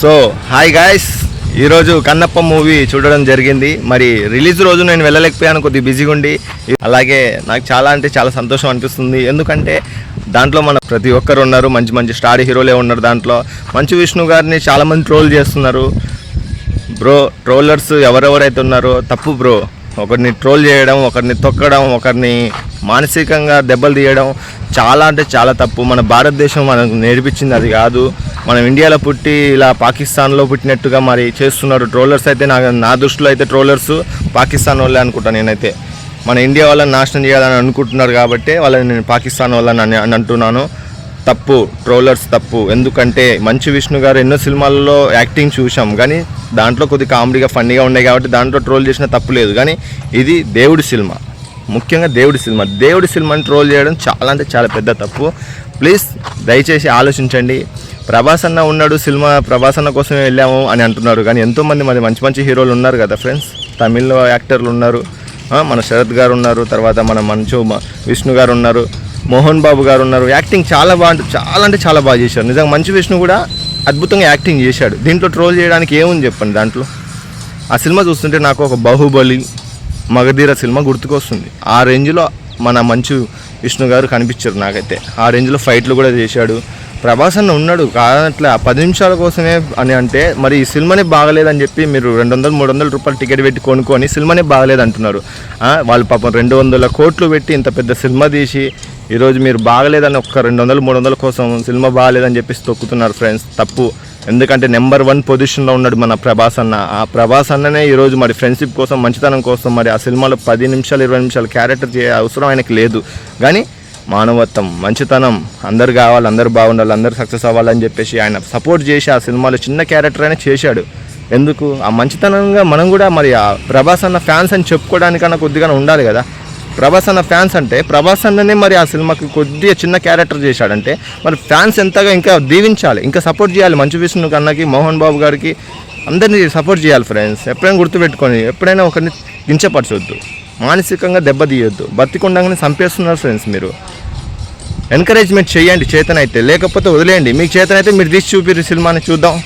So hi guys, ఈరోజు Kannappa movie చూడడం జరిగింది. మరి రిలీజ్ రోజు నేను వెళ్ళలేకపోయాను, కొద్దిగా బిజీగా ఉండి. అలాగే నాకు చాలా అంటే చాలా సంతోషం అనిపిస్తుంది. ఎందుకంటే దాంట్లో మన ప్రతి ఒక్కరు ఉన్నారు, మంచి మంచి స్టార్ హీరోలే ఉన్నారు. దాంట్లో మంచు విష్ణు గారిని చాలామంది ట్రోల్ చేస్తున్నారు. బ్రో, ట్రోలర్స్ ఎవరెవరైతే ఉన్నారో తప్పు బ్రో. ఒకరిని ట్రోల్ చేయడం, ఒకరిని తొక్కడం, ఒకరిని మానసికంగా దెబ్బలు తీయడం చాలా అంటే చాలా తప్పు. మన భారతదేశం మనకు నేర్పించింది అది కాదు. మనం ఇండియాలో పుట్టి ఇలా పాకిస్తాన్లో పుట్టినట్టుగా మరి చేస్తున్నారు ట్రోలర్స్. అయితే నా దృష్టిలో అయితే ట్రోలర్స్ పాకిస్తాన్ వాళ్ళే అనుకుంటాను నేనైతే. మన ఇండియా వాళ్ళని నాశనం చేయాలని అనుకుంటున్నారు కాబట్టి వాళ్ళని నేను పాకిస్తాన్ వాళ్ళని అంటున్నాను. తప్పు, ట్రోలర్స్ తప్పు. ఎందుకంటే మంచు విష్ణు గారు ఎన్నో సినిమాల్లో యాక్టింగ్ చూసాం, కానీ దాంట్లో కొద్ది కామెడీగా ఫన్నీగా ఉన్నాయి కాబట్టి దాంట్లో ట్రోల్ చేసిన తప్పు లేదు. కానీ ఇది దేవుడి సినిమా, ముఖ్యంగా దేవుడి సినిమాని ట్రోల్ చేయడం చాలా అంటే చాలా పెద్ద తప్పు. ప్లీజ్ దయచేసి ఆలోచించండి. ప్రభాస్ అన్న ఉన్నాడు, సినిమా ప్రభాస్ అన్న కోసమే వెళ్ళాము అని అంటున్నారు, కానీ ఎంతోమంది మరి మంచి మంచి హీరోలు ఉన్నారు కదా ఫ్రెండ్స్. తమిళ్లో యాక్టర్లు ఉన్నారు, మన శరత్ గారు ఉన్నారు, తర్వాత మన మంచు విష్ణు గారు ఉన్నారు, మోహన్ బాబు గారు ఉన్నారు. యాక్టింగ్ చాలా చాలా బాగా చేశారు. నిజంగా మంచు విష్ణు కూడా అద్భుతంగా యాక్టింగ్ చేశాడు. దీంట్లో ట్రోల్ చేయడానికి ఏముంది చెప్పండి. దాంట్లో ఆ సినిమా చూస్తుంటే నాకు ఒక బాహుబలి, మగధీర సినిమా గుర్తుకొస్తుంది. ఆ రేంజ్లో మన మంచు విష్ణు గారు కనిపించారు నాకైతే. ఆ రేంజ్లో ఫైట్లు కూడా చేశాడు. ప్రభాస్ అన్న ఉన్నాడు కాదట్లా, 10 నిమిషాల కోసమే అని అంటే మరి ఈ సినిమానే బాగలేదని చెప్పి మీరు 200-300 రూపాయలు టికెట్ పెట్టి కొనుక్కొని సినిమానే బాగలేదు అంటున్నారు. వాళ్ళు పాపం 200 కోట్లు పెట్టి ఇంత పెద్ద సినిమా తీసి ఈరోజు మీరు బాగలేదని ఒక్క 200-300 కోసం సినిమా బాగలేదని చెప్పేసి తొక్కుతున్నారు ఫ్రెండ్స్. తప్పు. ఎందుకంటే నెంబర్ 1 పొజిషన్లో ఉన్నాడు మన ప్రభాస్ అన్న. ఆ ప్రభాస్ అన్ననే ఈరోజు మరి ఫ్రెండ్షిప్ కోసం, మంచితనం కోసం మరి ఆ సినిమాలో 10 నిమిషాలు 20 నిమిషాలు క్యారెక్టర్ చేయ అవసరం ఆయనకి లేదు. కానీ మానవత్వం, మంచితనం, అందరు కావాలి, అందరు బాగుండాలి, అందరు సక్సెస్ అవ్వాలని చెప్పేసి ఆయన సపోర్ట్ చేసి ఆ సినిమాలో చిన్న క్యారెక్టర్ అయినా చేశాడు. ఎందుకు ఆ మంచితనంగా మనం కూడా మరి ఆ ప్రభాస్ అన్న ఫ్యాన్స్ అని చెప్పుకోవడానికన్నా కొద్దిగా ఉండాలి కదా. ప్రభాస్ అన్న ఫ్యాన్స్ అంటే ప్రభాస్ అన్ననే మరి ఆ సినిమాకి కొద్దిగా చిన్న క్యారెక్టర్ చేశాడంటే మరి ఫ్యాన్స్ ఎంతగా ఇంకా దీవించాలి, ఇంకా సపోర్ట్ చేయాలి. మంచు విష్ణు అన్నకి, మోహన్ బాబు గారికి అందరినీ సపోర్ట్ చేయాలి ఫ్రెండ్స్. ఎప్పుడైనా గుర్తుపెట్టుకొని, ఎప్పుడైనా ఒకరిని కించపరచొద్దు, మానసికంగా దెబ్బతీయొద్దు. బతికుండగానే చంపేస్తున్నారు ఫ్రెండ్స్. మీరు ఎంకరేజ్మెంట్ చేయండి చేతనైతే, లేకపోతే వదిలేయండి. మీకు చేతనైతే మీరు తీసి చూపిరు సినిమాని చూద్దాం.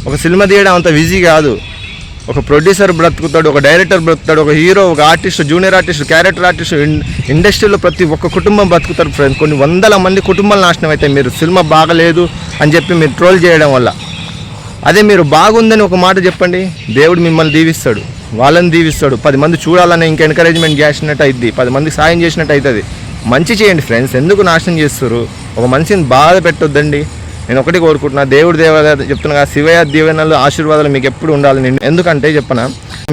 ఒక సినిమా తీయడం అంత ఈజీ కాదు. ఒక ప్రొడ్యూసర్ బ్రతుకుతాడు, ఒక డైరెక్టర్ బ్రతుకుతాడు, ఒక హీరో, ఒక artist, junior artist, character artist, ఇండస్ట్రీలో ప్రతి ఒక్క కుటుంబం బతుకుతారు ఫ్రెండ్స్. కొన్ని 100 మంది కుటుంబాలు నాశనం అయితే మీరు సినిమా బాగలేదు అని చెప్పి మీరు ట్రోల్ చేయడం వల్ల. అదే మీరు బాగుందని ఒక మాట చెప్పండి, దేవుడు మిమ్మల్ని దీవిస్తాడు, వాళ్ళని దీవిస్తాడు. 10 మంది చూడాలని ఇంకా ఎంకరేజ్మెంట్ చేసినట్టు అవుతుంది, 10 మందికి సాయం చేసినట్టు అవుతుంది. మంచి చేయండి ఫ్రెండ్స్, ఎందుకు నాశనం చేస్తారు? ఒక మనిషిని బాధ పెట్టొద్దండి. నేను ఒకటి కోరుకుంటున్నా, దేవుడి చెప్తున్నా, శివయ్య దీవెనలు, ఆశీర్వాదాలు మీకు ఎప్పుడు ఉండాలి. నేను ఎందుకంటే చెప్పనా,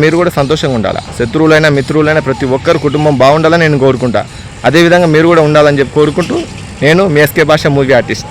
మీరు కూడా సంతోషంగా ఉండాలి. శత్రువులైనా మిత్రులైనా ప్రతి ఒక్కరు కుటుంబం బాగుండాలని నేను కోరుకుంటా. అదేవిధంగా మీరు కూడా ఉండాలని చెప్పి కోరుకుంటూ, నేను మీ ఎస్కే భాష మూవీ ఆర్టిస్ట్.